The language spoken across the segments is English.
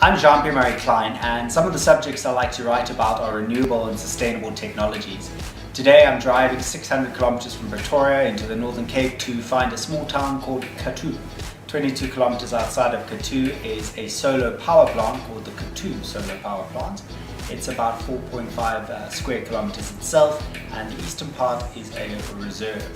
I'm Jean-Pierre Murray-Kline, and some of the subjects I like to write about are renewable and sustainable technologies. Today I'm driving 600 kilometers from Pretoria into the Northern Cape to find a small town called Kathu. 22 kilometers outside of Kathu is a solar power plant called the Kathu Solar Power Plant. It's about 4.5 square kilometers itself, and the eastern part is a reserve.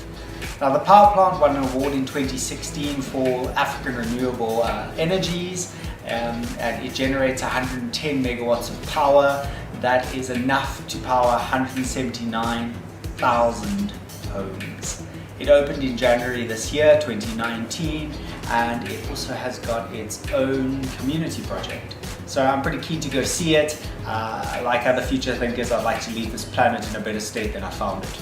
Now, the power plant won an award in 2016 for African renewable energies, and it generates 110 megawatts of power. That is enough to power 179,000 homes. It opened in January this year, 2019, and it also has got its own community project. So I'm pretty keen to go see it. Like other future thinkers, I'd like to leave this planet in a better state than I found it.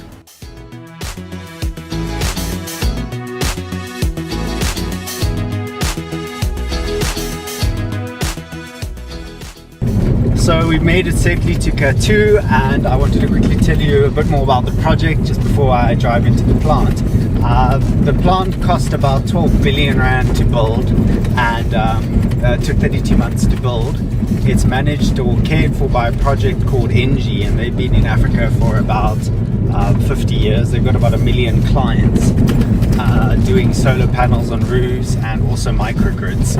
So we've made it safely to Kathu, and I wanted to quickly tell you a bit more about the project just before I drive into the plant. The plant cost about 12 billion rand to build, and took 32 months to build. It's managed or cared for by a project called NG, and they've been in Africa for about 50 years. They've got about 1 million clients doing solar panels on roofs and also microgrids.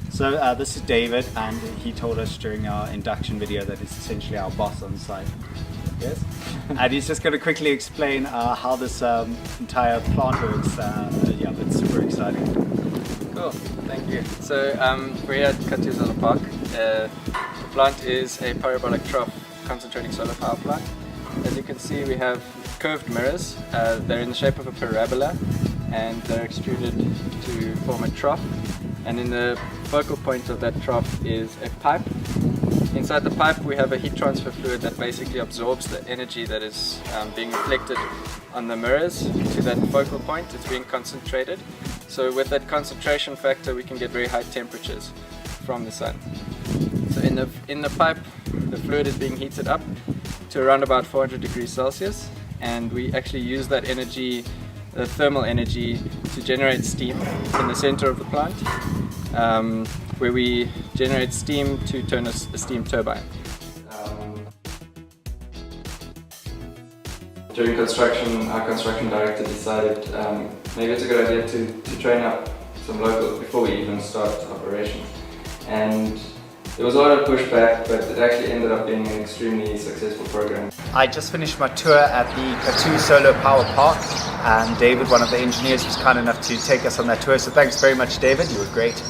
So this is David, and he told us during our induction video that he's essentially our boss on site. Yes? And he's just going to quickly explain how this entire plant works. Yeah, it's super exciting. Cool, thank you. So we're here at Kathu Solar Park. The plant is a parabolic trough concentrating solar power plant. As you can see, we have curved mirrors. They're in the shape of a parabola, and they're extruded to form a trough. And in the focal point of that trough is a pipe. Inside the pipe we have a heat transfer fluid that basically absorbs the energy that is being reflected on the mirrors to that focal point. It's being concentrated. So with that concentration factor we can get very high temperatures from the sun. So in the pipe the fluid is being heated up to around about 400 degrees Celsius, and we actually use that energy, the thermal energy, to generate steam in the center of the plant, where we generate steam to turn a steam turbine. During construction, our construction director decided maybe it's a good idea to train up some locals before we even start operations. And there was a lot of pushback, but it actually ended up being an extremely successful program. I just finished my tour at the Kathu Solar Power Park, and David, one of the engineers, was kind enough to take us on that tour, so thanks very much, David, you were great.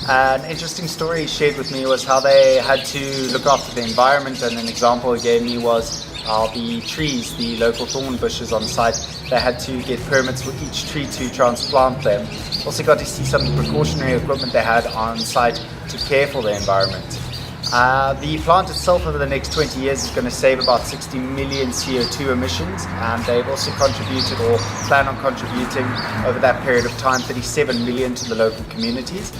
An interesting story he shared with me was how they had to look after the environment, and an example he gave me was the trees, the local thorn bushes on site. They had to get permits for each tree to transplant them. Also got to see some of the precautionary equipment they had on site to care for the environment. The plant itself over the next 20 years is going to save about 60 million CO2 emissions, and they've also contributed or plan on contributing over that period of time 37 million to the local communities.